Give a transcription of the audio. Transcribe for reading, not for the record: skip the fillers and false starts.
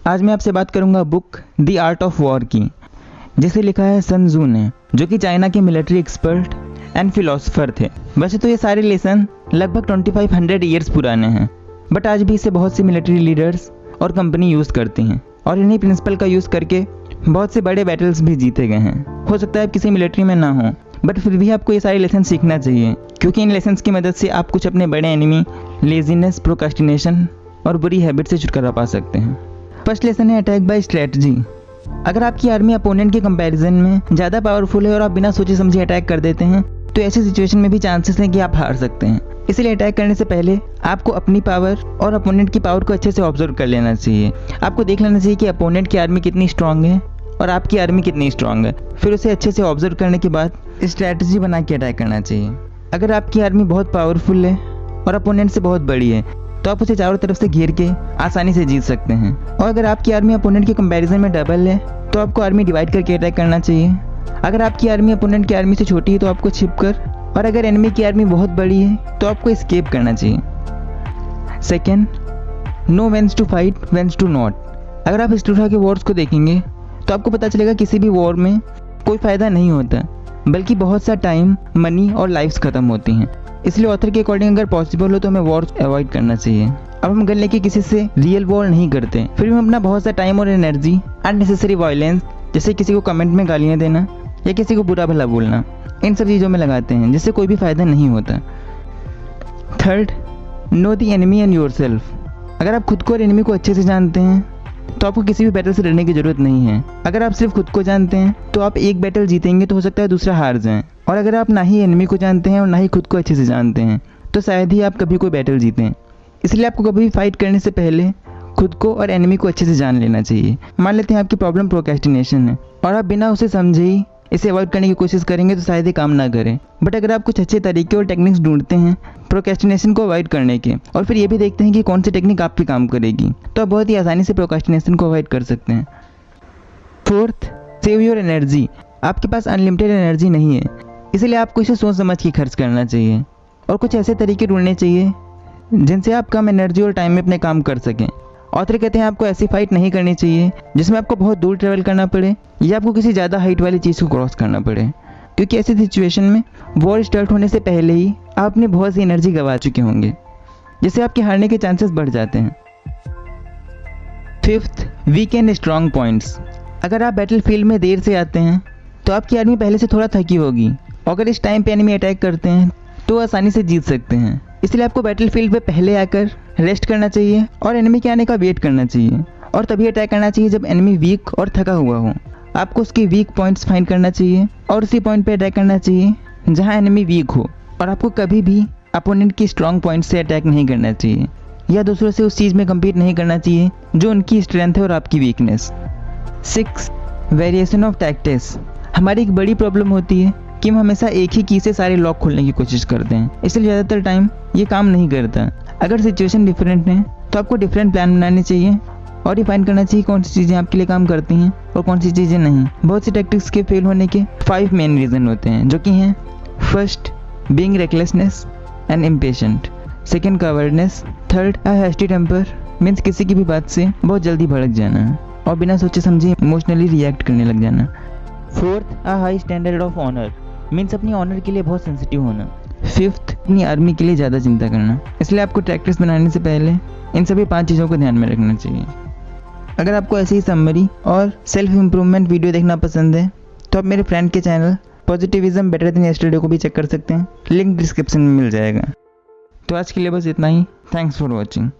आज मैं आपसे बात करूंगा book the art of war की, जिसे लिखा है सन जू ने, जो कि चाइना के मिलिट्री एक्सपर्ट एंड फिलोसोफर थे। वैसे तो ये सारे लेसन लगभग 2500 ईयर्स पुराने हैं, बट आज भी इसे बहुत से मिलिट्री लीडर्स और कंपनी यूज़ करती हैं और इन्हीं प्रिंसिपल का यूज़ करके बहुत से बड़े बैटल्स भी जीते गए हैं। हो सकता है आप किसी मिलिट्री में ना हो, बट फिर भी आपको ये सारे लेसन सीखना चाहिए, क्योंकि इन लेसन्स की मदद से आप कुछ अपने बड़े एनिमी लेजीनेस, प्रोक्रास्टिनेशन और बुरी हैबिट से छुटकारा पा सकते हैं। फर्स्ट लेसन है अटैक बाय स्ट्रेटजी। अगर आपकी आर्मी अपोनेंट के कंपैरिजन में ज़्यादा पावरफुल है और आप बिना सोचे समझे अटैक कर देते हैं, तो ऐसी सिचुएशन में भी चांसेस हैं कि आप हार सकते हैं। इसलिए अटैक करने से पहले आपको अपनी पावर और अपोनेंट की पावर को अच्छे से ऑब्जर्व कर लेना चाहिए। आपको देख लेना चाहिए कि अपोनेंट की आर्मी कितनी स्ट्रांग है और आपकी आर्मी कितनी स्ट्रांग है। फिर उसे अच्छे से ऑब्जर्व करने के बाद स्ट्रैटेजी बना के अटैक करना चाहिए। अगर आपकी आर्मी बहुत पावरफुल है और अपोनेंट से बहुत बड़ी है, तो आप उसे चारों तरफ से घेर के आसानी से जीत सकते हैं। और अगर आपकी आर्मी अपोनेंट के कंपैरिजन में डबल है, तो आपको आर्मी डिवाइड करके अटैक करना चाहिए। अगर आपकी आर्मी अपोनेंट की आर्मी से छोटी है, तो आपको छिपकर, और अगर एनिमी की आर्मी बहुत बड़ी है, तो आपको एस्केप करना चाहिए। Second, know when's to fight, when's to not. अगर आप हिस्ट्री उठा के वॉर्स को देखेंगे, तो आपको पता चलेगा किसी भी वॉर में कोई फ़ायदा नहीं होता, बल्कि बहुत सा टाइम, मनी और लाइफ्स ख़त्म होती हैं। इसलिए ऑथर के अकॉर्डिंग अगर पॉसिबल हो तो हमें वॉर अवॉइड करना चाहिए। अब हम गन लेके किसी से रियल वॉर नहीं करते, फिर भी हम अपना बहुत सा टाइम और एनर्जी अननेसेसरी वायलेंस, जैसे किसी को कमेंट में गालियाँ देना या किसी को बुरा भला बोलना, इन सब चीज़ों में लगाते हैं, जिससे कोई भी फ़ायदा नहीं होता। Third, know the enemy and yourself. अगर आप खुद को और एनिमी को अच्छे से जानते हैं, तो आपको किसी भी बैटल से डरने की ज़रूरत नहीं है। अगर आप सिर्फ खुद को जानते हैं, तो आप एक बैटल जीतेंगे तो हो सकता है दूसरा हार जाएं। और अगर आप ना ही एनिमी को जानते हैं और ना ही खुद को अच्छे से जानते हैं, तो शायद ही आप कभी कोई बैटल जीतें। इसलिए आपको कभी भी फाइट करने से पहले खुद को और एनिमी को अच्छे से जान लेना चाहिए। मान लेते हैं आपकी प्रॉब्लम प्रोक्रेस्टिनेशन है और आप बिना उसे समझे ही इसे अवॉइड करने की कोशिश करेंगे, तो शायद ये काम ना करें। बट अगर आप कुछ अच्छे तरीके और टेक्निक्स ढूंढते हैं प्रोक्रेस्टिनेशन को अवॉइड करने के, और फिर ये भी देखते हैं कि कौन सी टेक्निक आप पे काम करेगी, तो आप बहुत ही आसानी से प्रोक्रेस्टिनेशन को अवॉइड कर सकते हैं। Fourth, save your energy. आपके पास अनलिमिटेड एनर्जी नहीं है, इसलिए आपको इसे सोच समझ के खर्च करना चाहिए और कुछ ऐसे तरीके ढूंढने चाहिए जिनसे आप कम एनर्जी और टाइम में अपने काम कर सकें। ऑथर कहते हैं आपको ऐसी फाइट नहीं करनी चाहिए जिसमें आपको बहुत दूर ट्रैवल करना पड़े या आपको किसी ज़्यादा हाइट वाली चीज़ को क्रॉस करना पड़े, क्योंकि ऐसी सिचुएशन में वॉर स्टार्ट होने से पहले ही आप अपनी बहुत सी एनर्जी गंवा चुके होंगे, जिससे आपके हारने के चांसेस बढ़ जाते हैं। Fifth, weak and strong points. अगर आप बैटल फील्ड में देर से आते हैं, तो आपकी आर्मी पहले से थोड़ा थकी होगी, और अगर इस टाइम पे एनिमी अटैक करते हैं तो आसानी से जीत सकते हैं। इसलिए आपको बैटल फील्ड पे पहले आकर रेस्ट करना चाहिए और एनिमी के आने का वेट करना चाहिए, और तभी अटैक करना चाहिए जब एनिमी वीक और थका हुआ हो। आपको उसके वीक पॉइंट्स फाइंड करना चाहिए और उसी पॉइंट पे अटैक करना चाहिए जहां एनिमी वीक हो, और आपको कभी भी अपोनेंट की स्ट्रॉन्ग पॉइंट से अटैक नहीं करना चाहिए या दूसरों से उस चीज़ में कम्पीट नहीं करना चाहिए जो उनकी स्ट्रेंथ है और आपकी वीकनेस। 6, variation of tactics. हमारी एक बड़ी प्रॉब्लम होती है कि हम हमेशा एक ही की से सारे लॉक खोलने की कोशिश करते हैं, इसलिए ज़्यादातर टाइम ये काम नहीं करता। अगर सिचुएशन डिफरेंट है, तो आपको डिफरेंट प्लान बनाने चाहिए और डिफाइन करना चाहिए कौन सी चीज़ें आपके लिए काम करती हैं और कौन सी चीज़ें नहीं। बहुत सी टैक्टिक्स के फेल होने के 5 मेन रीज़न होते हैं, जो कि हैं: first, being recklessness and impatient. Second, cowardness. Third, a hasty temper, means किसी की भी बात से बहुत जल्दी भड़क जाना और बिना सोचे समझे इमोशनली रिएक्ट करने लग जाना। Fourth, a high standard of honour, means अपनी ऑनर के लिए बहुत सेंसिटिव होना। फिफ्थ, अपनी आर्मी के लिए ज़्यादा चिंता करना। इसलिए आपको टैक्टिक्स बनाने से पहले इन सभी 5 चीज़ों को ध्यान में रखना चाहिए। अगर आपको ऐसी ही समरी और सेल्फ इम्प्रूवमेंट वीडियो देखना पसंद है, तो आप मेरे फ्रेंड के channel positivism better than yesterday को भी चेक कर सकते हैं, लिंक डिस्क्रिप्शन में मिल जाएगा। तो आज के लिए बस इतना ही। Thanks for watching.